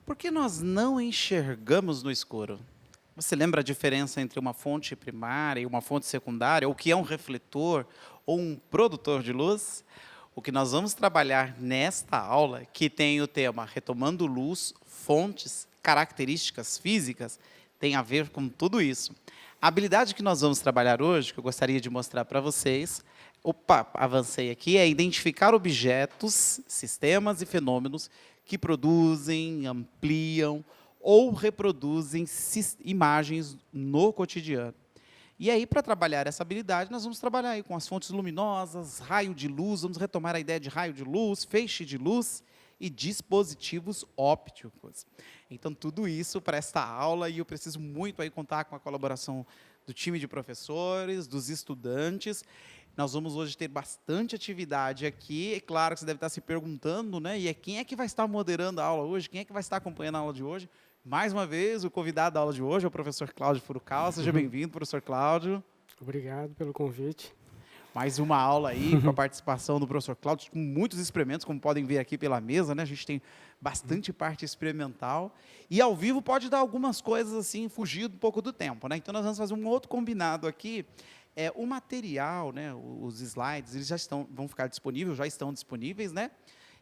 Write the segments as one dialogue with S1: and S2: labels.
S1: Por que nós não enxergamos no escuro? Você lembra a diferença entre uma fonte primária e uma fonte secundária? O que é um refletor ou um produtor de luz? O que nós vamos trabalhar nesta aula, que tem o tema Retomando Luz, Fontes, Características Físicas, tem a ver com tudo isso. A habilidade que nós vamos trabalhar hoje, que eu gostaria de mostrar para vocês, avancei aqui, é identificar objetos, sistemas e fenômenos que produzem, ampliam ou reproduzem imagens no cotidiano. E aí, para trabalhar essa habilidade, nós vamos trabalhar aí com as fontes luminosas, raio de luz, vamos retomar a ideia de raio de luz, feixe de luz e dispositivos ópticos. Então, tudo isso para esta aula, e eu preciso muito aí contar com a colaboração do time de professores, dos estudantes. Nós vamos hoje ter bastante atividade aqui. É claro que você deve estar se perguntando, né? E quem é que vai estar moderando a aula hoje? Quem é que vai estar acompanhando a aula de hoje? Mais uma vez, o convidado da aula de hoje é o professor Cláudio Furukawa. Seja bem-vindo, professor Cláudio.
S2: Obrigado pelo convite.
S1: Mais uma aula aí com a participação do professor Cláudio, com muitos experimentos, como podem ver aqui pela mesa, né? A gente tem bastante parte experimental. E ao vivo pode dar algumas coisas assim, fugir um pouco do tempo, né? Então nós vamos fazer um outro combinado aqui. O material, né, os slides, eles vão ficar disponíveis, já estão disponíveis, né?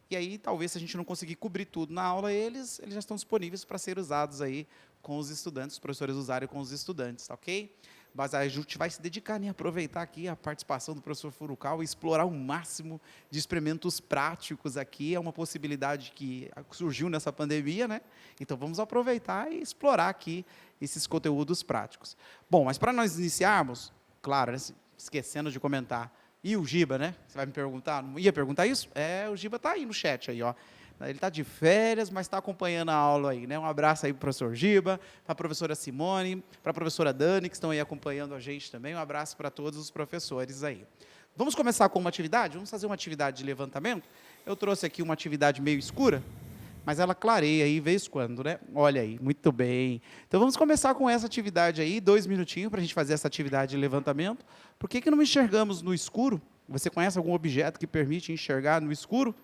S1: E aí, talvez, se a gente não conseguir cobrir tudo na aula, eles já estão disponíveis para ser usados aí com os estudantes, os professores usarem com os estudantes, tá ok? Mas a gente vai se dedicar em aproveitar aqui a participação do professor Furukawa e explorar o máximo de experimentos práticos aqui. É uma possibilidade que surgiu nessa pandemia, né? Então, vamos aproveitar e explorar aqui esses conteúdos práticos. Bom, mas para nós iniciarmos, claro, né, esquecendo de comentar, e o Giba, né? Você vai me perguntar, não ia perguntar isso? O Giba está aí no chat, aí, ó. Ele está de férias, mas está acompanhando a aula aí, né? Um abraço aí para o professor Giba, para a professora Simone, para a professora Dani, que estão aí acompanhando a gente também. Um abraço para todos os professores aí. Vamos começar com uma atividade? Vamos fazer uma atividade de levantamento? Eu trouxe aqui uma atividade meio escura, mas ela clareia aí, vez quando, né? Olha aí, muito bem. Então, vamos começar com essa atividade aí, 2 minutinhos para a gente fazer essa atividade de levantamento. Por que não enxergamos no escuro? Você conhece algum objeto que permite enxergar no escuro?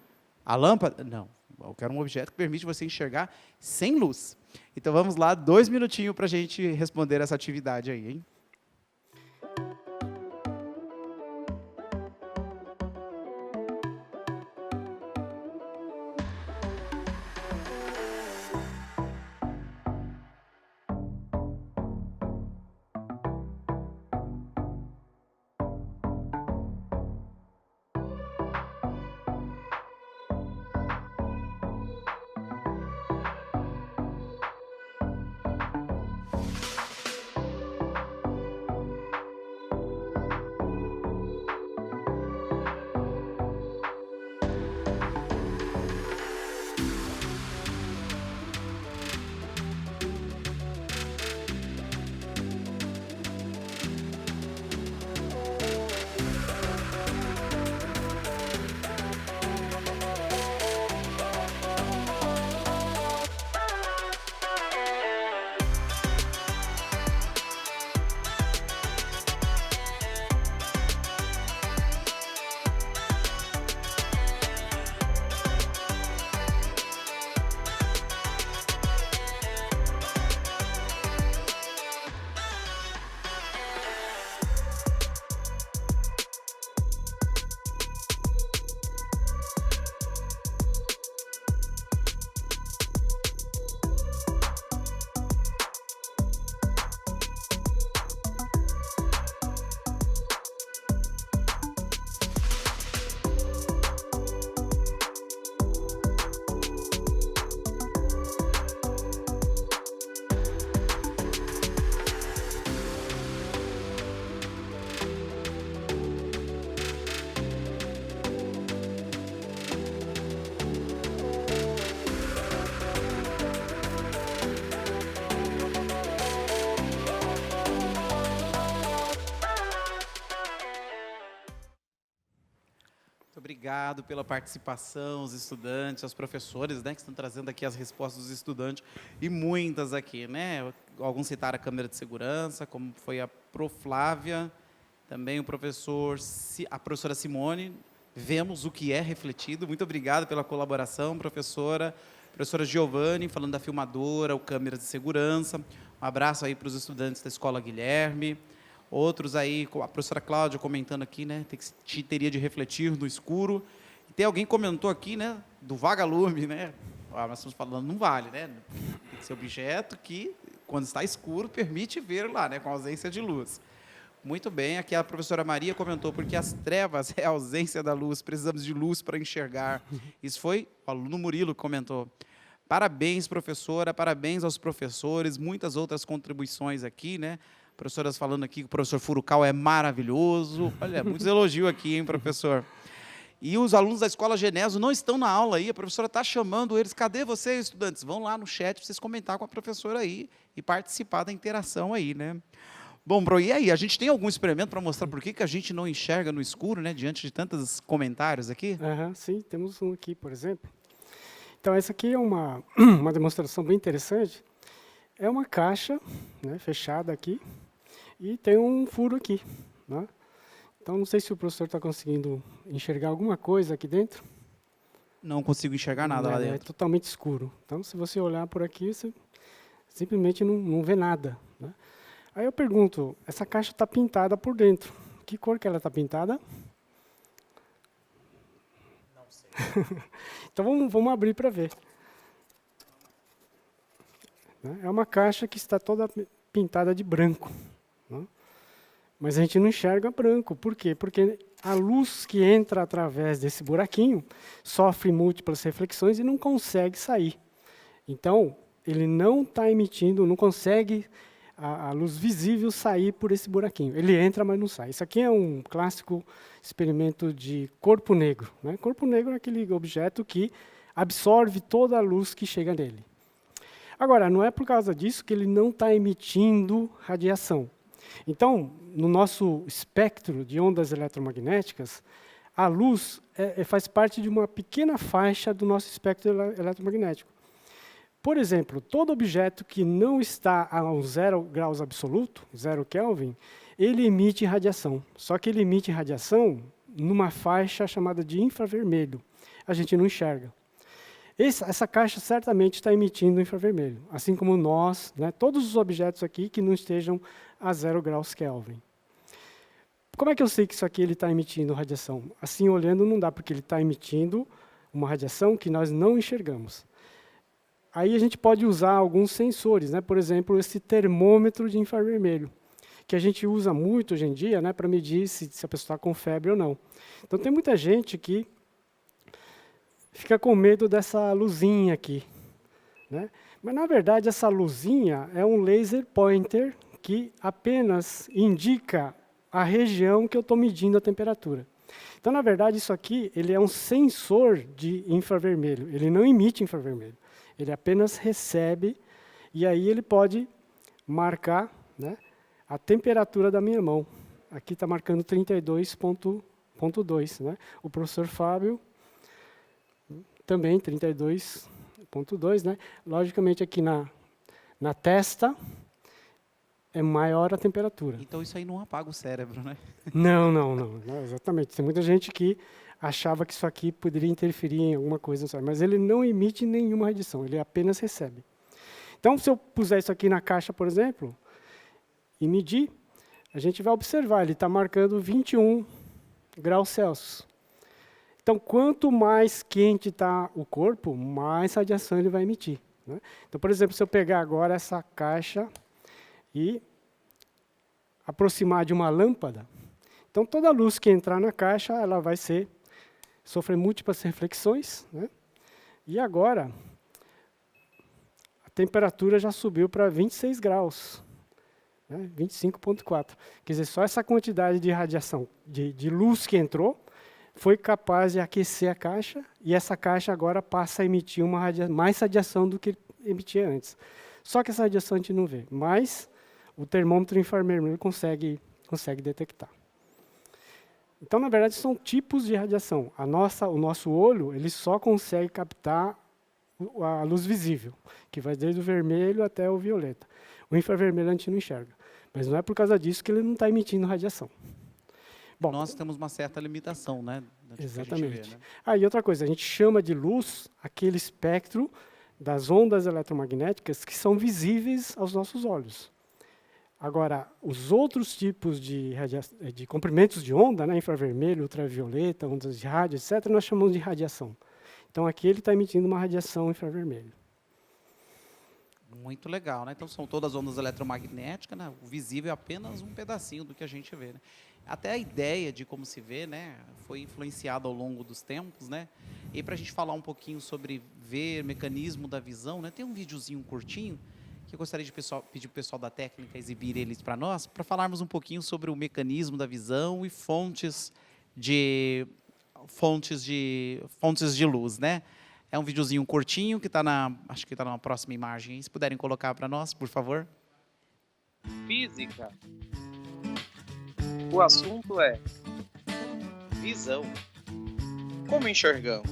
S1: A lâmpada? Não. Eu quero um objeto que permite você enxergar sem luz. Então, vamos lá, 2 minutinhos para a gente responder essa atividade aí, hein? Obrigado pela participação, os estudantes, os professores, né, que estão trazendo aqui as respostas dos estudantes, e muitas aqui, né? Alguns citaram a câmera de segurança, como foi a Prof. Flávia, também o professor, a professora Simone. Vemos o que é refletido. Muito obrigado pela colaboração, professora. Professora Giovanni, falando da filmadora, o câmera de segurança. Um abraço aí para os estudantes da Escola Guilherme. Outros aí, a professora Cláudia comentando aqui, né? Teria de refletir no escuro. E tem alguém que comentou aqui, né? Do vagalume, né? Nós estamos falando, não vale, né? Tem que ser objeto que, quando está escuro, permite ver lá, né? Com ausência de luz. Muito bem, aqui a professora Maria comentou, porque as trevas é a ausência da luz, precisamos de luz para enxergar. Isso foi o aluno Murilo que comentou. Parabéns, professora, parabéns aos professores, muitas outras contribuições aqui, né? Professoras falando aqui que o professor Furukawa é maravilhoso. Olha, muitos elogios aqui, hein, professor? E os alunos da Escola Genésio não estão na aula aí, a professora está chamando eles. Cadê vocês, estudantes? Vão lá no chat para vocês comentar com a professora aí e participar da interação aí, né? Bom, Bro, e aí? A gente tem algum experimento para mostrar por que a gente não enxerga no escuro, né? Diante de tantos comentários aqui?
S2: Sim, temos um aqui, por exemplo. Então, essa aqui é uma demonstração bem interessante. É uma caixa, né, fechada aqui e tem um furo aqui, né? Então, não sei se o professor está conseguindo enxergar alguma coisa aqui dentro.
S1: Não consigo enxergar nada lá dentro.
S2: É totalmente escuro. Então, se você olhar por aqui, você simplesmente não vê nada, né? Aí eu pergunto, essa caixa está pintada por dentro. Que cor que ela está pintada?
S1: Não sei.
S2: Então vamos abrir para ver. É uma caixa que está toda pintada de branco, né? Mas a gente não enxerga branco. Por quê? Porque a luz que entra através desse buraquinho sofre múltiplas reflexões e não consegue sair. Então, ele não está emitindo, não consegue a luz visível sair por esse buraquinho. Ele entra, mas não sai. Isso aqui é um clássico experimento de corpo negro, né? Corpo negro é aquele objeto que absorve toda a luz que chega nele. Agora, não é por causa disso que ele não está emitindo radiação. Então, no nosso espectro de ondas eletromagnéticas, a luz faz parte de uma pequena faixa do nosso espectro eletromagnético. Por exemplo, todo objeto que não está a 0 graus absoluto, 0 Kelvin, ele emite radiação. Só que ele emite radiação numa faixa chamada de infravermelho. A gente não enxerga. Essa caixa certamente está emitindo infravermelho, assim como nós, né, todos os objetos aqui que não estejam a 0 graus Kelvin. Como é que eu sei que isso aqui ele está emitindo radiação? Assim, olhando, não dá, porque ele está emitindo uma radiação que nós não enxergamos. Aí a gente pode usar alguns sensores, né? Por exemplo, esse termômetro de infravermelho, que a gente usa muito hoje em dia, né, para medir se a pessoa está com febre ou não. Então, tem muita gente que fica com medo dessa luzinha aqui, né? Mas, na verdade, essa luzinha é um laser pointer que apenas indica a região que eu estou medindo a temperatura. Então, na verdade, isso aqui ele é um sensor de infravermelho. Ele não emite infravermelho. Ele apenas recebe, e aí ele pode marcar, né, a temperatura da minha mão. Aqui está marcando 32,2, né? O professor Fábio também 32,2, né? Logicamente aqui na testa é maior a temperatura.
S1: Então isso aí não apaga o cérebro, né?
S2: Não, exatamente. Tem muita gente que achava que isso aqui poderia interferir em alguma coisa, mas ele não emite nenhuma radiação, ele apenas recebe. Então, se eu puser isso aqui na caixa, por exemplo, e medir, a gente vai observar, ele está marcando 21 graus Celsius. Então, quanto mais quente está o corpo, mais radiação ele vai emitir, né? Então, por exemplo, se eu pegar agora essa caixa e aproximar de uma lâmpada, então toda a luz que entrar na caixa, ela vai sofrer múltiplas reflexões, né? E agora, a temperatura já subiu para 26 graus, né? 25,4. Quer dizer, só essa quantidade de radiação, de luz que entrou, foi capaz de aquecer a caixa, e essa caixa agora passa a emitir mais radiação do que emitia antes. Só que essa radiação a gente não vê, mas o termômetro infravermelho consegue detectar. Então, na verdade, são tipos de radiação. O nosso olho ele só consegue captar a luz visível, que vai desde o vermelho até o violeta. O infravermelho a gente não enxerga. Mas não é por causa disso que ele não está emitindo radiação. Bom,
S1: nós temos uma certa limitação, né?
S2: Exatamente.
S1: Vê, né?
S2: E outra coisa, a gente chama de luz aquele espectro das ondas eletromagnéticas que são visíveis aos nossos olhos. Agora, os outros tipos de comprimentos de onda, né, infravermelho, ultravioleta, ondas de rádio, etc., nós chamamos de radiação. Então, aqui ele está emitindo uma radiação infravermelho.
S1: Muito legal, né? Então são todas ondas eletromagnéticas, né? O visível é apenas um pedacinho do que a gente vê, né? Até a ideia de como se vê, né, foi influenciada ao longo dos tempos, né? E para a gente falar um pouquinho sobre ver, mecanismo da visão, né? Tem um videozinho curtinho que eu gostaria de pedir para o pessoal da técnica exibir eles para nós, para falarmos um pouquinho sobre o mecanismo da visão e fontes de luz, né? É um videozinho curtinho que está acho que está na próxima imagem. Se puderem colocar para nós, por favor.
S3: Física. O assunto é visão. Como enxergamos?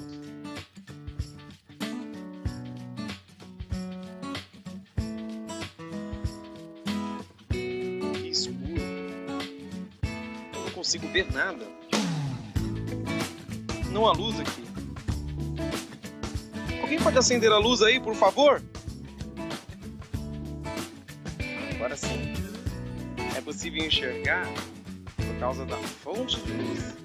S3: Que escuro. Eu não consigo ver nada. Não há luz aqui. Alguém pode acender a luz aí, por favor? Agora sim. É possível enxergar por causa da fonte de luz.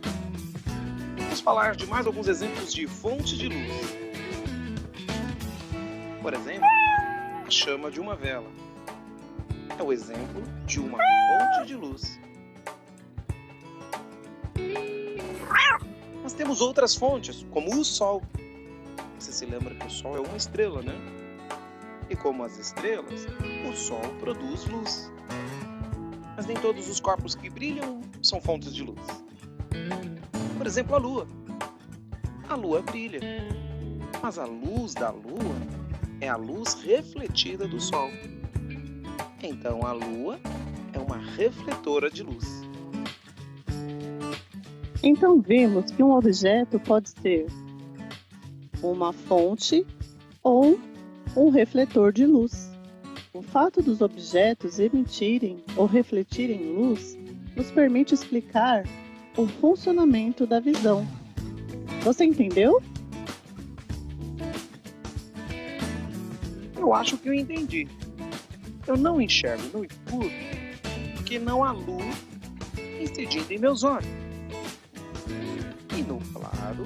S3: Vamos falar de mais alguns exemplos de fonte de luz. Por exemplo, a chama de uma vela. É o exemplo de uma fonte de luz. Mas temos outras fontes, como o Sol. Você se lembra que o Sol é uma estrela, né? E como as estrelas, o Sol produz luz. Mas nem todos os corpos que brilham são fontes de luz. Por exemplo, a Lua. A Lua brilha, mas a luz da Lua é a luz refletida do Sol. Então a Lua é uma refletora de luz.
S4: Então vimos que um objeto pode ser uma fonte ou um refletor de luz. O fato dos objetos emitirem ou refletirem luz nos permite explicar o funcionamento da visão. Você entendeu?
S3: Eu acho que eu entendi. Eu não enxergo no escuro porque não há luz incidindo em meus olhos. E no claro,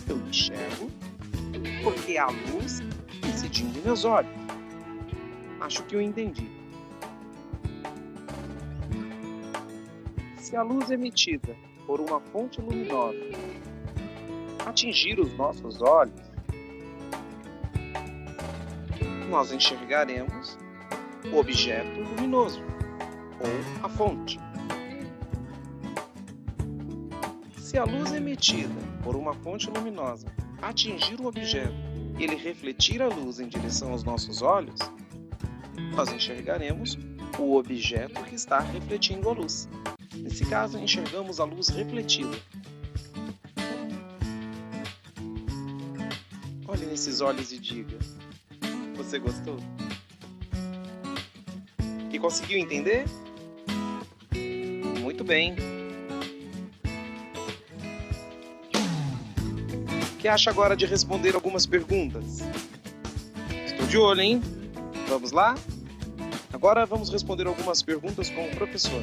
S3: eu enxergo porque há luz incidindo em meus olhos. Acho que eu entendi. Se a luz emitida por uma fonte luminosa atingir os nossos olhos, nós enxergaremos o objeto luminoso, ou a fonte. Se a luz emitida por uma fonte luminosa atingir o objeto e ele refletir a luz em direção aos nossos olhos, nós enxergaremos o objeto que está refletindo a luz. Nesse caso, enxergamos a luz refletida. Olhe nesses olhos e diga: você gostou? E conseguiu entender? Muito bem. O que acha agora de responder algumas perguntas? Estou de olho, hein? Vamos lá? Agora vamos responder algumas perguntas com o professor.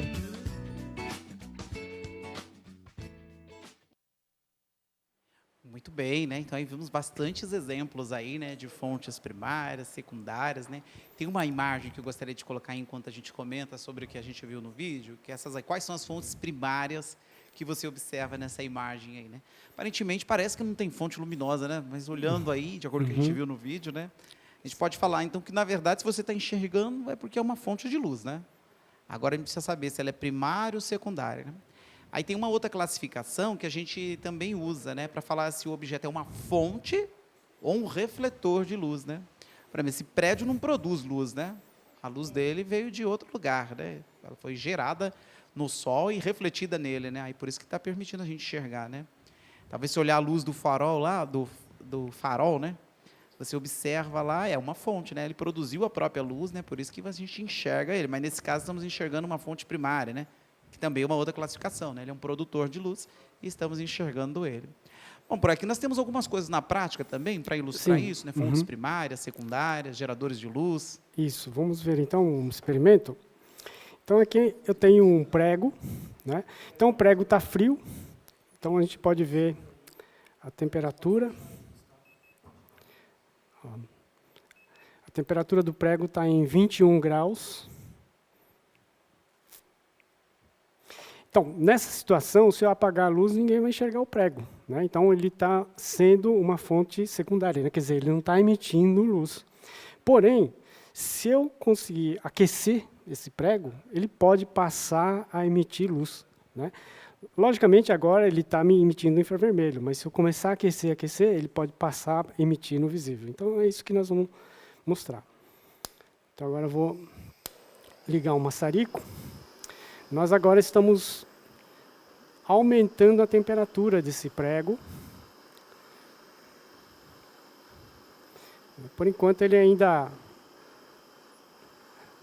S1: Muito bem, né? Então aí vimos bastantes exemplos aí, né, de fontes primárias, secundárias, né? Tem uma imagem que eu gostaria de colocar enquanto a gente comenta sobre o que a gente viu no vídeo, que essas aí, quais são as fontes primárias que você observa nessa imagem aí, né? Aparentemente parece que não tem fonte luminosa, né? Mas olhando aí, de acordo com o que a gente viu no vídeo, né? A gente pode falar, então, que na verdade, se você está enxergando, é porque é uma fonte de luz, né? Agora a gente precisa saber se ela é primária ou secundária, né? Aí tem uma outra classificação que a gente também usa, né, para falar se o objeto é uma fonte ou um refletor de luz, né? Para mim, esse prédio não produz luz, né? A luz dele veio de outro lugar, né? Ela foi gerada no sol e refletida nele, né? Aí por isso que está permitindo a gente enxergar, né? Talvez se olhar a luz do farol lá, do farol, né? Você observa lá, é uma fonte, né? Ele produziu a própria luz, né? Por isso que a gente enxerga ele. Mas nesse caso estamos enxergando uma fonte primária, né? Que também é uma outra classificação, né? Ele é um produtor de luz e estamos enxergando ele. Bom, por aqui nós temos algumas coisas na prática também, para ilustrar
S2: Sim.
S1: isso, né? Fontes primárias, secundárias, geradores de luz.
S2: Isso, vamos ver então um experimento. Então aqui eu tenho um prego, né? Então o prego está frio, então a gente pode ver a temperatura. Ó. A temperatura do prego está em 21 graus. Então, nessa situação, se eu apagar a luz, ninguém vai enxergar o prego, né? Então, ele está sendo uma fonte secundária, né? Quer dizer, ele não está emitindo luz. Porém, se eu conseguir aquecer esse prego, ele pode passar a emitir luz, né? Logicamente, agora ele está me emitindo no infravermelho, mas se eu começar a aquecer, ele pode passar a emitir no visível. Então, é isso que nós vamos mostrar. Então, agora eu vou ligar um maçarico. Nós agora estamos aumentando a temperatura desse prego. Por enquanto, ele ainda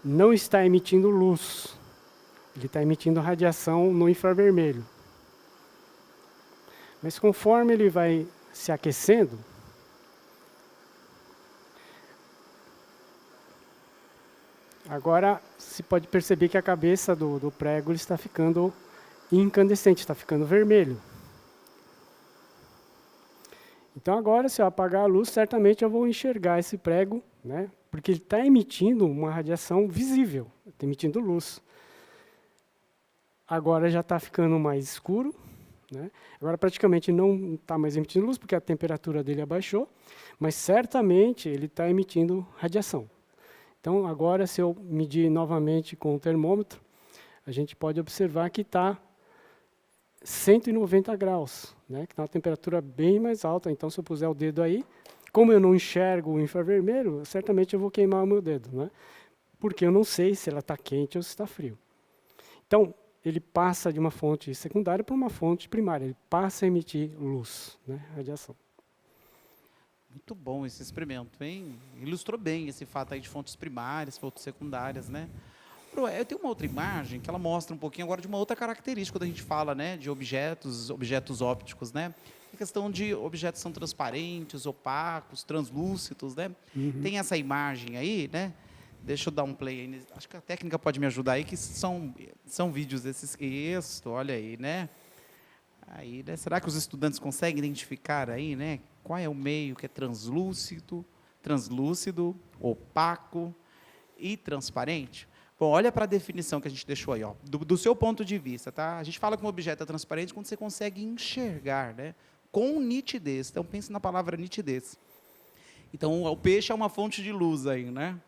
S2: não está emitindo luz. Ele está emitindo radiação no infravermelho. Mas conforme ele vai se aquecendo, agora se pode perceber que a cabeça do prego ele está ficando incandescente, está ficando vermelho. Então agora, se eu apagar a luz, certamente eu vou enxergar esse prego, né? Porque ele está emitindo uma radiação visível, está emitindo luz. Agora já está ficando mais escuro, né? Agora praticamente não está mais emitindo luz, porque a temperatura dele abaixou, mas certamente ele está emitindo radiação. Então, agora, se eu medir novamente com o termômetro, a gente pode observar que está 190 graus, né? Que está uma temperatura bem mais alta. Então, se eu puser o dedo aí, como eu não enxergo o infravermelho, certamente eu vou queimar o meu dedo, né? Porque eu não sei se ela está quente ou se está frio. Então, ele passa de uma fonte secundária para uma fonte primária. Ele passa a emitir luz, né? Radiação.
S1: Muito bom esse experimento, hein? Ilustrou bem esse fato aí de fontes primárias, fontes secundárias, né? Eu tenho uma outra imagem que ela mostra um pouquinho agora de uma outra característica quando a gente fala, né, de objetos ópticos, né? A questão de objetos são transparentes, opacos, translúcidos, né? Tem essa imagem aí, né? Deixa eu dar um play aí. Acho que a técnica pode me ajudar aí, que são vídeos desses. Isso, olha aí, né? Aí, né? Será que os estudantes conseguem identificar aí, né? Qual é o meio que é translúcido, opaco e transparente? Bom, olha para a definição que a gente deixou aí, ó, do seu ponto de vista, tá? A gente fala que um objeto é transparente quando você consegue enxergar, né? Com nitidez. Então, pense na palavra nitidez. Então, o peixe é uma fonte de luz aí, né?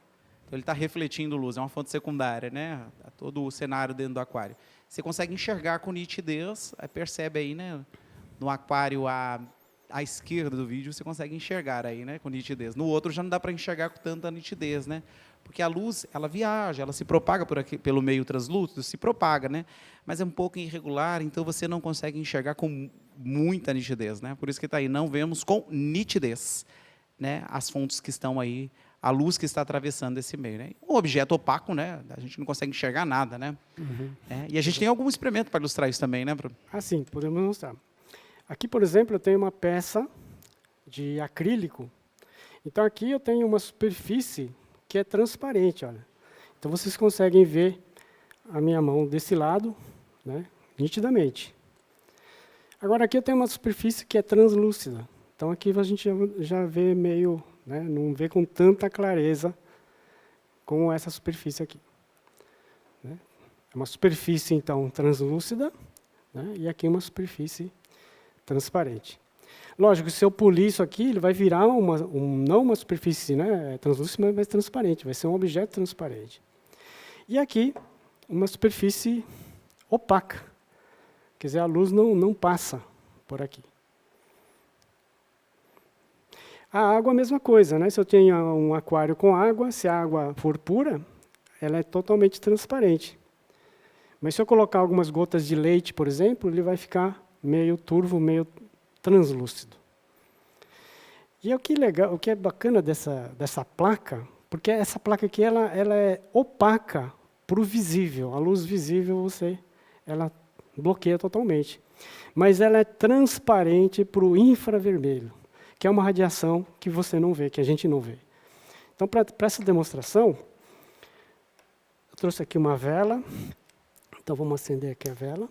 S1: Então, ele está refletindo luz, é uma fonte secundária, né? Todo o cenário dentro do aquário. Você consegue enxergar com nitidez, aí percebe aí, né? No aquário à esquerda do vídeo, você consegue enxergar aí, né? Com nitidez. No outro já não dá para enxergar com tanta nitidez, né? Porque a luz, ela viaja, ela se propaga por aqui, pelo meio translúcido, se propaga, né? Mas é um pouco irregular, então você não consegue enxergar com muita nitidez, né? Por isso que está aí, não vemos com nitidez, né? As fontes que estão aí, a luz que está atravessando esse meio, né? Um objeto opaco, né? A gente não consegue enxergar nada, né? E a gente tem algum experimento para ilustrar isso também, né, Bruno?
S2: Ah, sim, podemos mostrar. Aqui, por exemplo, eu tenho uma peça de acrílico. Então, aqui eu tenho uma superfície que é transparente, olha. Então, vocês conseguem ver a minha mão desse lado, né, nitidamente. Agora, aqui eu tenho uma superfície que é translúcida. Então, aqui a gente já vê meio, né, não vê com tanta clareza como essa superfície aqui. Né? É uma superfície, então, translúcida, né, e aqui uma superfície transparente. Lógico, se eu polir isso aqui, ele vai virar não uma superfície, né, translúcida, mas transparente, vai ser um objeto transparente. E aqui, uma superfície opaca, quer dizer, a luz não passa por aqui. A água, a mesma coisa, né? Se eu tenho um aquário com água, se a água for pura, ela é totalmente transparente. Mas se eu colocar algumas gotas de leite, por exemplo, ele vai ficar meio turvo, meio translúcido. E o que é bacana dessa placa, porque essa placa aqui ela é opaca para o visível. A luz visível ela bloqueia totalmente. mas ela é transparente para o infravermelho, que é uma radiação que você não vê, que a gente não vê. Então, para essa demonstração, eu trouxe aqui uma vela. Então, vamos acender aqui a vela.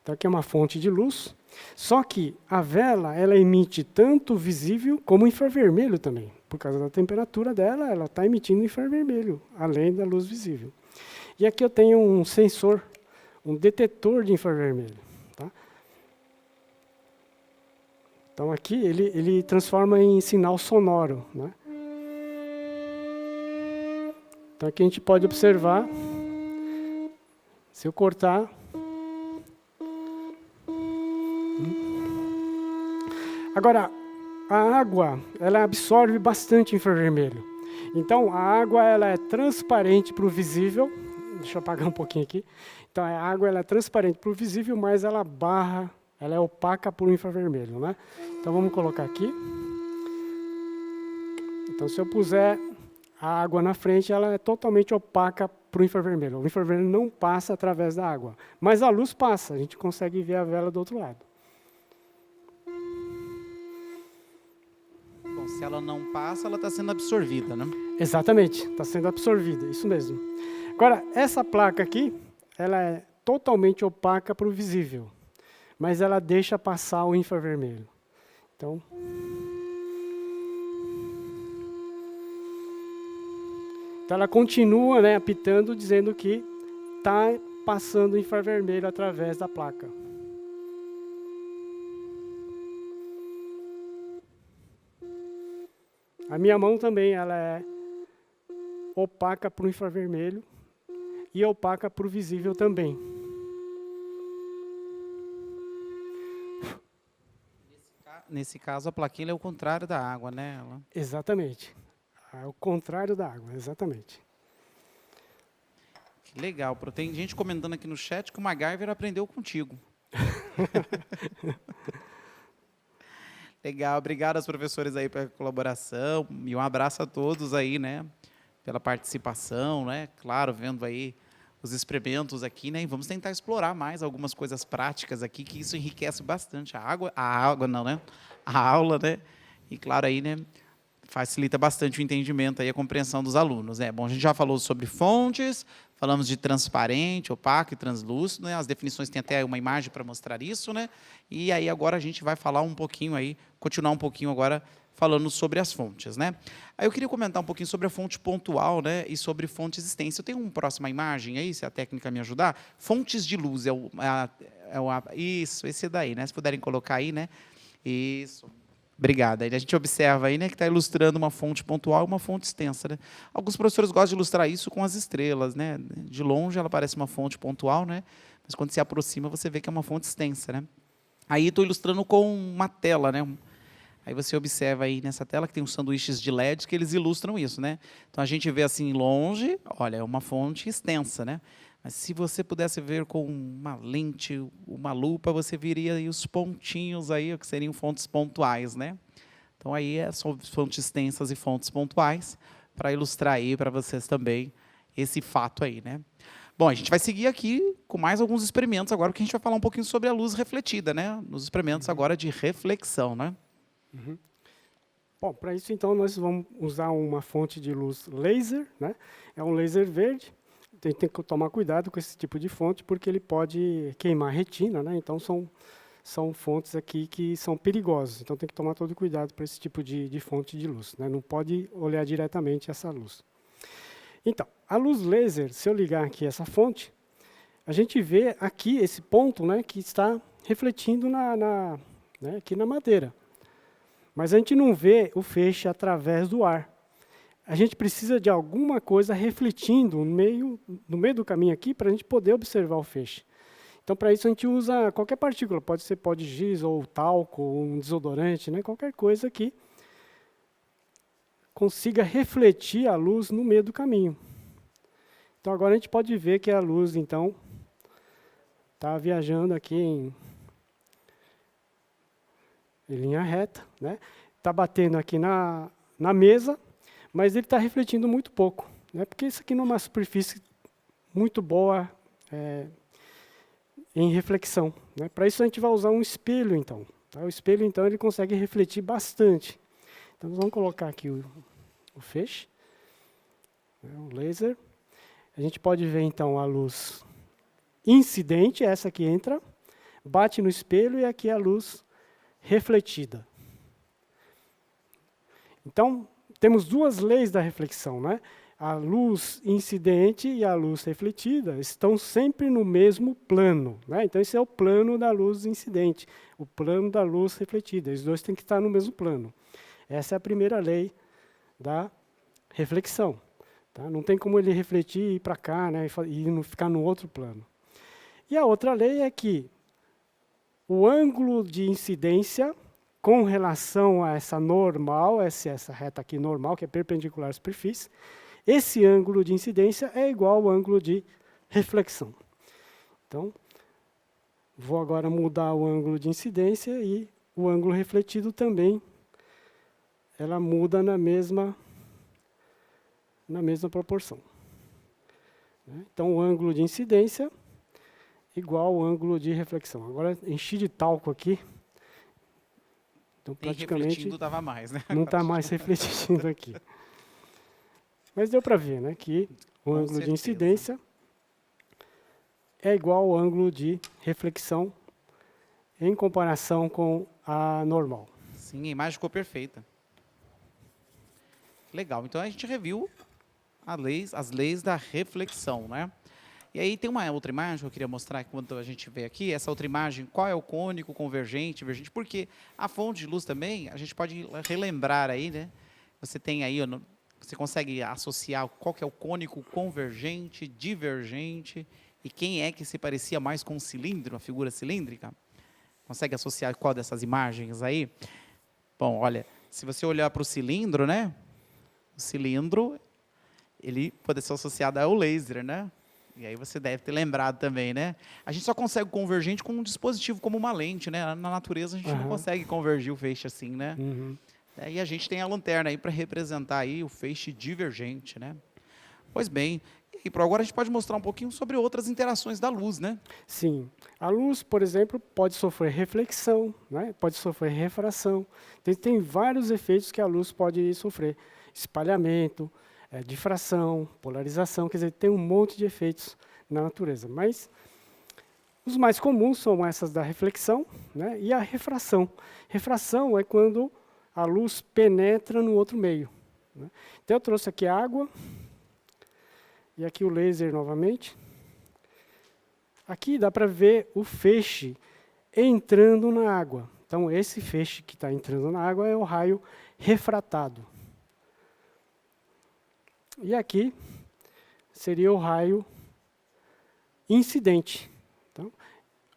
S2: Então, aqui é uma fonte de luz. Só que a vela, ela emite tanto visível como infravermelho também. Por causa da temperatura dela, ela está emitindo infravermelho, além da luz visível. E aqui eu tenho um sensor, um detetor de infravermelho. Tá? Então, aqui ele transforma em sinal sonoro. Né? Então, aqui a gente pode observar, se eu cortar... Agora, a água, ela absorve bastante infravermelho. Então, a água ela é transparente para o visível. Deixa eu apagar um pouquinho aqui. Então, a água ela é transparente para o visível, mas ela barra, ela é opaca para o infravermelho. Né? Então, vamos colocar aqui. Então, se eu puser a água na frente, ela é totalmente opaca para o infravermelho. O infravermelho não passa através da água. Mas a luz passa, a gente consegue ver a vela do outro lado.
S1: Bom, se ela não passa, ela está sendo absorvida, né?
S2: Exatamente, está sendo absorvida, isso mesmo. Agora, essa placa aqui, ela é totalmente opaca para o visível, mas ela deixa passar o infravermelho. Então, ela continua, né, apitando, dizendo que está passando infravermelho através da placa. A minha mão também, ela é opaca para o infravermelho e opaca para o visível também.
S1: Nesse caso, a plaquinha é o contrário da água, né?
S2: Exatamente. É o contrário da água, exatamente.
S1: Que legal. Tem gente comentando aqui no chat que o MacGyver aprendeu contigo. Legal, obrigado aos professores aí pela colaboração e um abraço a todos aí, né, pela participação, né, claro, vendo aí os experimentos aqui, né, e vamos tentar explorar mais algumas coisas práticas aqui, que isso enriquece bastante a aula, né, e claro aí, né, facilita bastante o entendimento aí, a compreensão dos alunos, né. Bom, a gente já falou sobre fontes, falamos de transparente, opaco e translúcido, né? As definições têm até uma imagem para mostrar isso, né? E aí agora a gente vai falar um pouquinho aí, continuar um pouquinho agora falando sobre as fontes, né? Aí eu queria comentar um pouquinho sobre a fonte pontual, né? E sobre fonte existência. Eu tenho uma próxima imagem aí, se a técnica me ajudar. Fontes de luz, isso, esse daí, né? Se puderem colocar aí, né? Isso. Obrigado. Aí a gente observa aí, né, que está ilustrando uma fonte pontual e uma fonte extensa, né? Alguns professores gostam de ilustrar isso com as estrelas, né? De longe ela parece uma fonte pontual, né? Mas quando se aproxima você vê que é uma fonte extensa, né? Aí estou ilustrando com uma tela, né? Aí você observa aí nessa tela que tem uns sanduíches de LED que eles ilustram isso, né? Então a gente vê assim longe, olha, é uma fonte extensa, né? Mas se você pudesse ver com uma lente, uma lupa, você viria aí os pontinhos aí, que seriam fontes pontuais, né? Então aí são fontes extensas e fontes pontuais, para ilustrar aí para vocês também esse fato aí, né? Bom, a gente vai seguir aqui com mais alguns experimentos agora, porque a gente vai falar um pouquinho sobre a luz refletida, né? Nos experimentos agora de reflexão, né?
S2: Uhum. Bom, para isso então nós vamos usar uma fonte de luz laser, né? É um laser verde. A gente tem que tomar cuidado com esse tipo de fonte, porque ele pode queimar a retina, né? Então, são fontes aqui que são perigosas. Então, tem que tomar todo cuidado para esse tipo de fonte de luz, né? Não pode olhar diretamente essa luz. Então, a luz laser, se eu ligar aqui essa fonte, a gente vê aqui esse ponto, né, que está refletindo né, aqui na madeira. Mas a gente não vê o feixe através do ar. A gente precisa de alguma coisa refletindo no meio do caminho aqui para a gente poder observar o feixe. Então, para isso, a gente usa qualquer partícula, pode ser pó de giz, ou talco, ou um desodorante, né? Qualquer coisa que consiga refletir a luz no meio do caminho. Então, agora a gente pode ver que a luz, então, está viajando aqui em linha reta, né? Está batendo aqui na mesa, mas ele está refletindo muito pouco, né? Porque isso aqui não é uma superfície muito boa, em reflexão, né? Para isso a gente vai usar um espelho, então. Tá? O espelho, então, ele consegue refletir bastante. Então, nós vamos colocar aqui o feixe, né, o laser. A gente pode ver, então, a luz incidente, essa que entra, bate no espelho, e aqui a luz refletida. Então, temos duas leis da reflexão, né? A luz incidente e a luz refletida estão sempre no mesmo plano, né? Então, esse é o plano da luz incidente, o plano da luz refletida. Os dois têm que estar no mesmo plano. Essa é a primeira lei da reflexão. Tá? Não tem como ele refletir e ir para cá, né, e não ficar no outro plano. E a outra lei é que o ângulo de incidência com relação a essa normal, essa reta aqui normal, que é perpendicular à superfície, esse ângulo de incidência é igual ao ângulo de reflexão. Então, vou agora mudar o ângulo de incidência e o ângulo refletido também, ela muda na mesma proporção. Então, o ângulo de incidência igual ao ângulo de reflexão. Agora, enchi de talco aqui. Então, praticamente,
S1: refletindo dava mais, né?
S2: não está mais refletindo aqui. Mas deu para ver, né, que o
S1: Com
S2: ângulo
S1: certeza.
S2: de incidência é igual ao ângulo de reflexão em comparação com a normal.
S1: Sim, a imagem ficou perfeita. Legal, então a gente reviu as leis da reflexão, né? E aí tem uma outra imagem que eu queria mostrar enquanto a gente vê aqui, essa outra imagem, qual é o cônico, convergente, divergente, porque a fonte de luz também, a gente pode relembrar aí, né? Você tem aí, você consegue associar qual que é o cônico, convergente, divergente, e quem é que se parecia mais com um cilindro, uma figura cilíndrica? Consegue associar qual dessas imagens aí? Bom, olha, se você olhar para o cilindro, né? O cilindro, ele pode ser associado ao laser, né? E aí você deve ter lembrado também, né? A gente só consegue convergente com um dispositivo como uma lente, né? Na natureza a gente não consegue convergir o feixe assim, né? E a gente tem a lanterna aí para representar aí o feixe divergente, né? Pois bem, e por agora a gente pode mostrar um pouquinho sobre outras interações da luz, né?
S2: Sim. A luz, por exemplo, pode sofrer reflexão, né? Pode sofrer refração. Tem vários efeitos que a luz pode sofrer. Espalhamento, difração, polarização, quer dizer, tem um monte de efeitos na natureza. Mas os mais comuns são essas da reflexão, né? E a refração. Refração é quando a luz penetra no outro meio, né? Então eu trouxe aqui água, e aqui o laser novamente. Aqui dá para ver o feixe entrando na água. Então, esse feixe que está entrando na água é o raio refratado. E aqui seria o raio incidente. Então,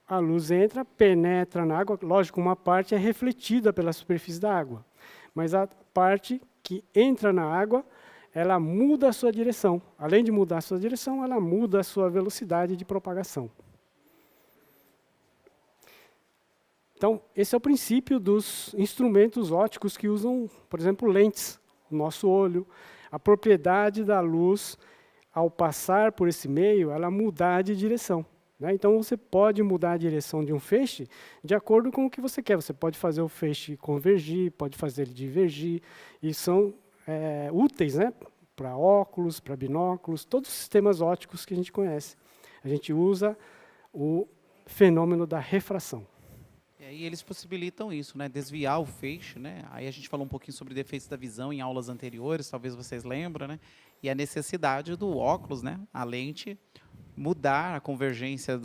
S2: a luz entra, penetra na água. Lógico, uma parte é refletida pela superfície da água. Mas a parte que entra na água, ela muda a sua direção. Além de mudar a sua direção, ela muda a sua velocidade de propagação. Então, esse é o princípio dos instrumentos ópticos que usam, por exemplo, lentes. O nosso olho, a propriedade da luz, ao passar por esse meio, ela mudar de direção, né? Então, você pode mudar a direção de um feixe de acordo com o que você quer. Você pode fazer o feixe convergir, pode fazer ele divergir, e são úteis, né, para óculos, para binóculos, todos os sistemas ópticos que a gente conhece. A gente usa o fenômeno da refração.
S1: E aí eles possibilitam isso, né? Desviar o feixe, né? Aí a gente falou um pouquinho sobre defeitos da visão em aulas anteriores, talvez vocês lembram, né? E a necessidade do óculos, né? A lente mudar a convergência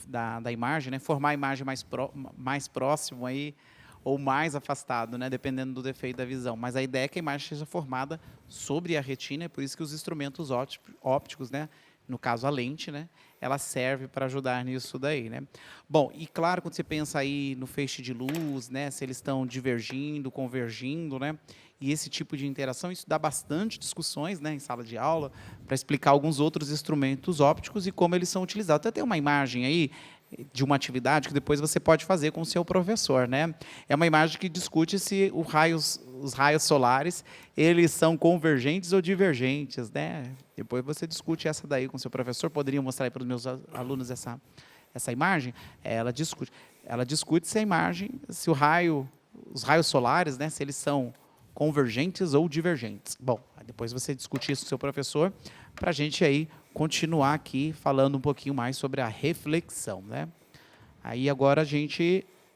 S1: da imagem, né? Formar a imagem mais próximo aí, ou mais afastado, né? Dependendo do defeito da visão. Mas a ideia é que a imagem seja formada sobre a retina, é por isso que os instrumentos ópticos, né? No caso a lente, né? Ela serve para ajudar nisso daí, né? Bom, e claro, quando você pensa aí no feixe de luz, né? Se eles estão divergindo, convergindo, né? E esse tipo de interação, isso dá bastante discussões, né? Em sala de aula, para explicar alguns outros instrumentos ópticos e como eles são utilizados. Até tem uma imagem aí de uma atividade que depois você pode fazer com o seu professor, né? É uma imagem que discute se os raios solares, eles são convergentes ou divergentes, né? Depois você discute essa daí com o seu professor. Poderia mostrar aí para os meus alunos essa imagem, ela discute se a imagem, se os raios solares, né, se eles são convergentes ou divergentes. Bom, depois você discute isso com o seu professor, para a gente aí continuar aqui falando um pouquinho mais sobre a reflexão, né? Aí agora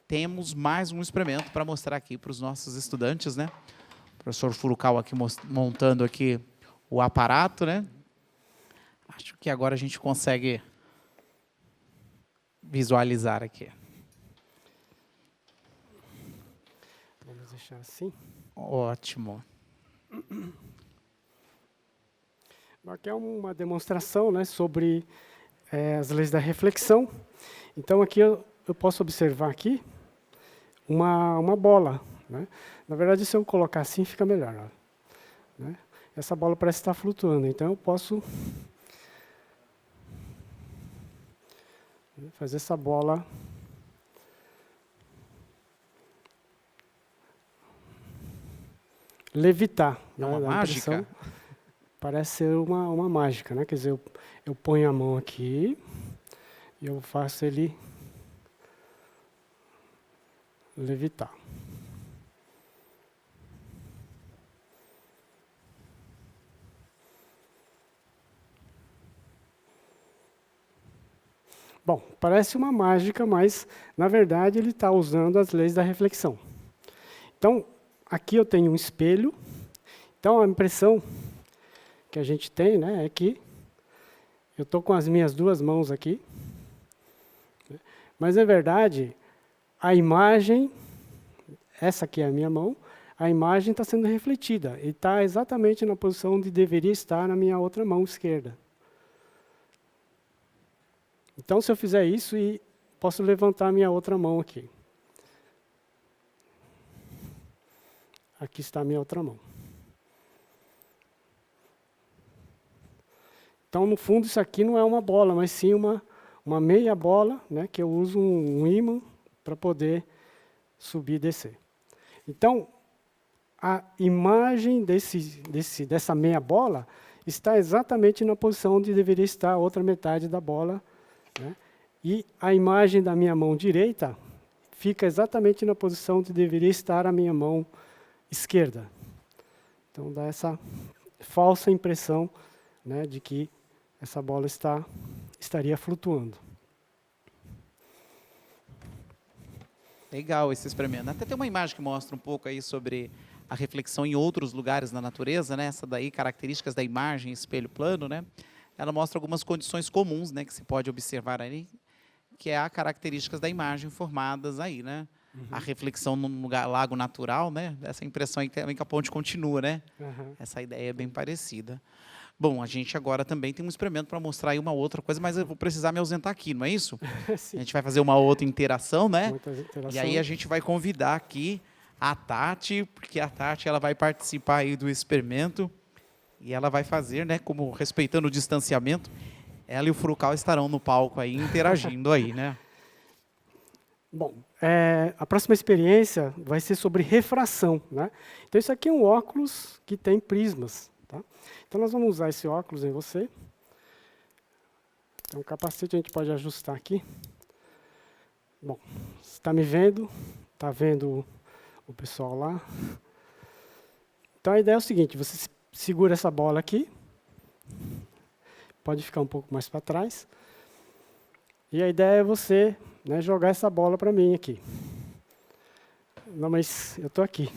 S1: temos mais um experimento para mostrar aqui para os nossos estudantes, né? O professor Furukawa aqui montando aqui o aparato, né? Acho que agora a gente consegue visualizar aqui.
S2: Vamos deixar assim.
S1: Ótimo.
S2: Aqui é uma demonstração, né, sobre as leis da reflexão. Então, aqui eu posso observar aqui uma bola, né? Na verdade, se eu colocar assim, fica melhor. Ó, né? Essa bola parece estar flutuando, então eu posso fazer essa bola levitar.
S1: É uma mágica?
S2: Parece ser uma mágica, né? Quer dizer, eu ponho a mão aqui e eu faço ele levitar. Bom, parece uma mágica, mas, na verdade, ele está usando as leis da reflexão. Então, aqui eu tenho um espelho. Então, a impressão que a gente tem, né, é que eu estou com as minhas duas mãos aqui. Mas, na verdade, a imagem, essa aqui é a minha mão, a imagem está sendo refletida. E está exatamente na posição onde deveria estar na minha outra mão esquerda. Então, se eu fizer isso, posso levantar a minha outra mão aqui. Aqui está a minha outra mão. Então, no fundo, isso aqui não é uma bola, mas sim uma meia bola, né, que eu uso um ímã para poder subir e descer. Então, a imagem dessa meia bola está exatamente na posição onde deveria estar a outra metade da bola, né? E a imagem da minha mão direita fica exatamente na posição onde deveria estar a minha mão esquerda. Então, dá essa falsa impressão, né, de que essa bola estaria flutuando.
S1: Legal esse experimento. Até tem uma imagem que mostra um pouco aí sobre a reflexão em outros lugares na natureza, né? Essa daí, características da imagem, espelho plano, né? Ela mostra algumas condições comuns, né, que se pode observar aí, que é a características da imagem formadas aí, né? Uhum. A reflexão num lago natural, né? Essa impressão aí também que a ponte continua, né? Uhum. Essa ideia é bem parecida. Bom, a gente agora também tem um experimento para mostrar aí uma outra coisa, mas eu vou precisar me ausentar aqui, não é isso? A gente vai fazer uma outra interação, né? E aí a gente vai convidar aqui a Tati, porque a Tati ela vai participar aí do experimento e ela vai fazer, né, como respeitando o distanciamento, ela e o Furukawa estarão no palco aí interagindo aí, né?
S2: Bom, a próxima experiência vai ser sobre refração, né? Então isso aqui é um óculos que tem prismas. Tá? Então, nós vamos usar esse óculos em você. Então, o capacete a gente pode ajustar aqui. Bom, você está me vendo? Está vendo o pessoal lá? Então, a ideia é o seguinte, você segura essa bola aqui. Pode ficar um pouco mais para trás. E a ideia é você, né, jogar essa bola para mim aqui. Não, mas eu estou aqui.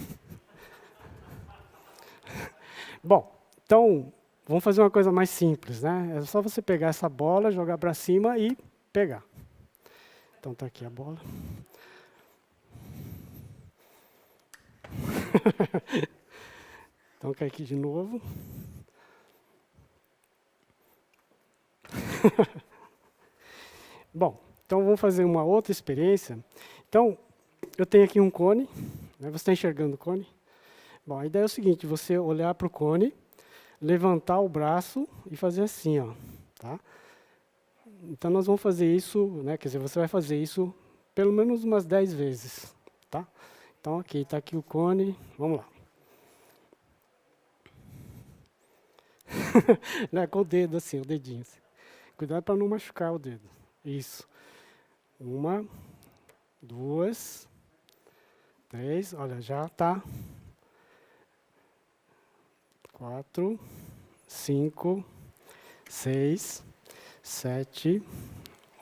S2: Bom, então, vamos fazer uma coisa mais simples, né? É só você pegar essa bola, jogar para cima e pegar. Então, está aqui a bola. Então, cai aqui de novo. Bom, então vamos fazer uma outra experiência. Então, eu tenho aqui um cone. Né? Você está enxergando o cone? Bom, a ideia é o seguinte, você olhar para o cone, levantar o braço e fazer assim, ó, tá? Então, nós vamos fazer isso, né? Quer dizer, você vai fazer isso pelo menos umas 10 vezes, tá? Então, ok, está aqui o cone, vamos lá. Né, com o dedo assim, o dedinho. Assim. Cuidado para não machucar o dedo. Isso. 1, 2, 3, olha, já está. 4, 5, 6, 7,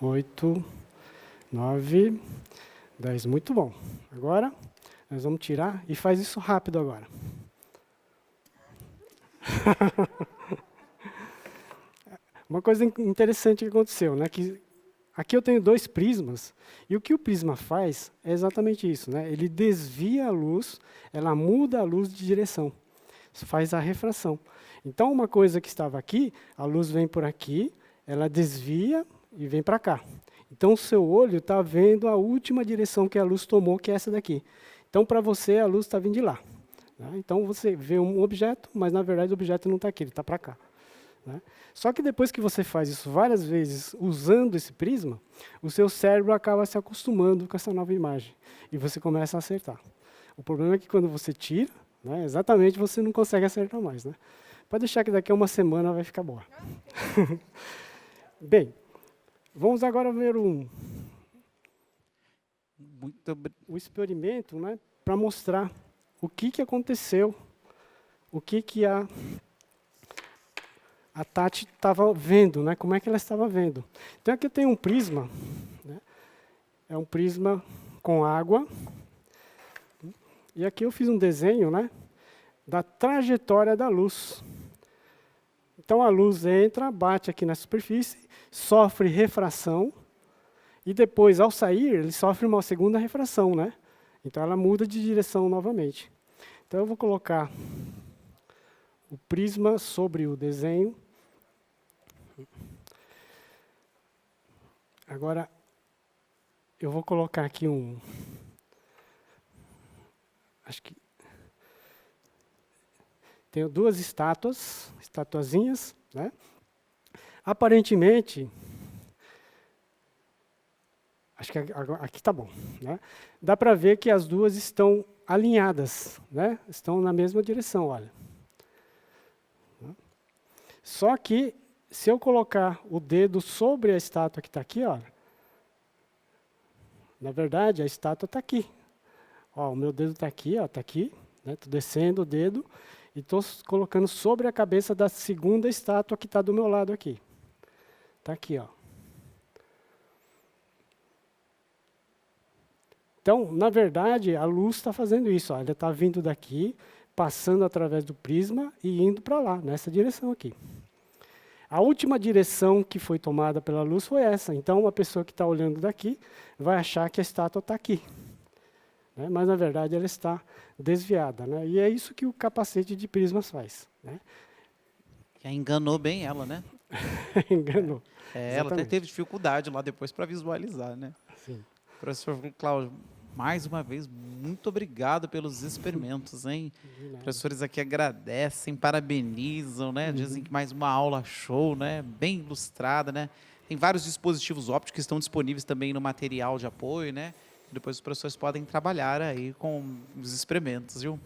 S2: 8, 9, 10. Muito bom. Agora, nós vamos tirar e faz isso rápido agora. Uma coisa interessante que aconteceu, né? Que aqui eu tenho 2 prismas, e o que o prisma faz é exatamente isso, né? Ele desvia a luz, ela muda a luz de direção, faz a refração. Então, uma coisa que estava aqui, a luz vem por aqui, ela desvia e vem para cá. Então, o seu olho está vendo a última direção que a luz tomou, que é essa daqui. Então, para você, a luz está vindo de lá. Né? Então, você vê um objeto, mas, na verdade, o objeto não está aqui, ele está para cá. Né? Só que depois que você faz isso várias vezes usando esse prisma, o seu cérebro acaba se acostumando com essa nova imagem. E você começa a acertar. O problema é que quando você tira, né, exatamente você não consegue acertar mais. Né? Pode deixar que daqui a uma semana vai ficar boa. Bem, vamos agora ver um experimento, né, para mostrar o que aconteceu, o que a Tati estava vendo, né, como é que ela estava vendo. Então aqui eu tenho um prisma, né, é um prisma com água, e aqui eu fiz um desenho, né, da trajetória da luz. Então a luz entra, bate aqui na superfície, sofre refração, e depois, ao sair, ele sofre uma segunda refração, né? Então ela muda de direção novamente. Então eu vou colocar o prisma sobre o desenho. Agora, eu vou colocar aqui acho que tenho 2 estatuazinhas, né? Aparentemente, acho que aqui está bom, né? Dá para ver que as duas estão alinhadas, né? Estão na mesma direção, olha. Só que, se eu colocar o dedo sobre a estátua que está aqui, olha, na verdade, a estátua está aqui. Ó, o meu dedo está aqui, ó, está aqui, né? Estou descendo o dedo e estou colocando sobre a cabeça da segunda estátua que está do meu lado aqui. Está aqui, ó. Então, na verdade, a luz está fazendo isso. Ó, ela está vindo daqui, passando através do prisma e indo para lá, nessa direção aqui. A última direção que foi tomada pela luz foi essa. Então, uma pessoa que está olhando daqui vai achar que a estátua está aqui. Né? Mas, na verdade, ela está desviada. Né? E é isso que o capacete de prismas faz. Né?
S1: Já enganou bem ela, né?
S2: Enganou.
S1: Ela até teve dificuldade lá depois para visualizar, né?
S2: Sim.
S1: Professor Cláudio, mais uma vez, muito obrigado pelos experimentos, hein? Professores aqui agradecem, parabenizam, né? Dizem que mais uma aula show, né? Bem ilustrada, né? Tem vários dispositivos ópticos que estão disponíveis também no material de apoio, né? Depois os professores podem trabalhar aí com os experimentos, viu?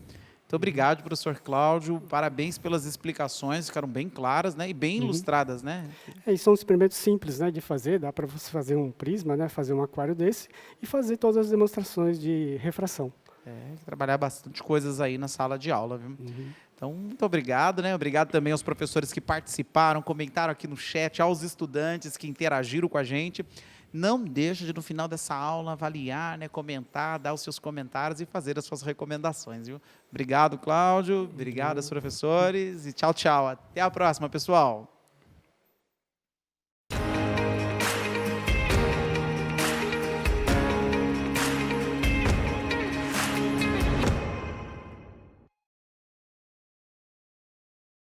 S1: Muito obrigado, professor Cláudio. Parabéns pelas explicações, ficaram bem claras, né? E bem ilustradas, né?
S2: E são experimentos simples, né, de fazer. Dá para você fazer um prisma, né, fazer um aquário desse e fazer todas as demonstrações de refração.
S1: Trabalhar bastante coisas aí na sala de aula, viu? Então, muito obrigado, né? Obrigado também aos professores que participaram, comentaram aqui no chat, aos estudantes que interagiram com a gente. Não deixe de, no final dessa aula, avaliar, né, comentar, dar os seus comentários e fazer as suas recomendações, viu? Obrigado, Cláudio. Obrigado aos professores. E tchau, tchau. Até a próxima, pessoal.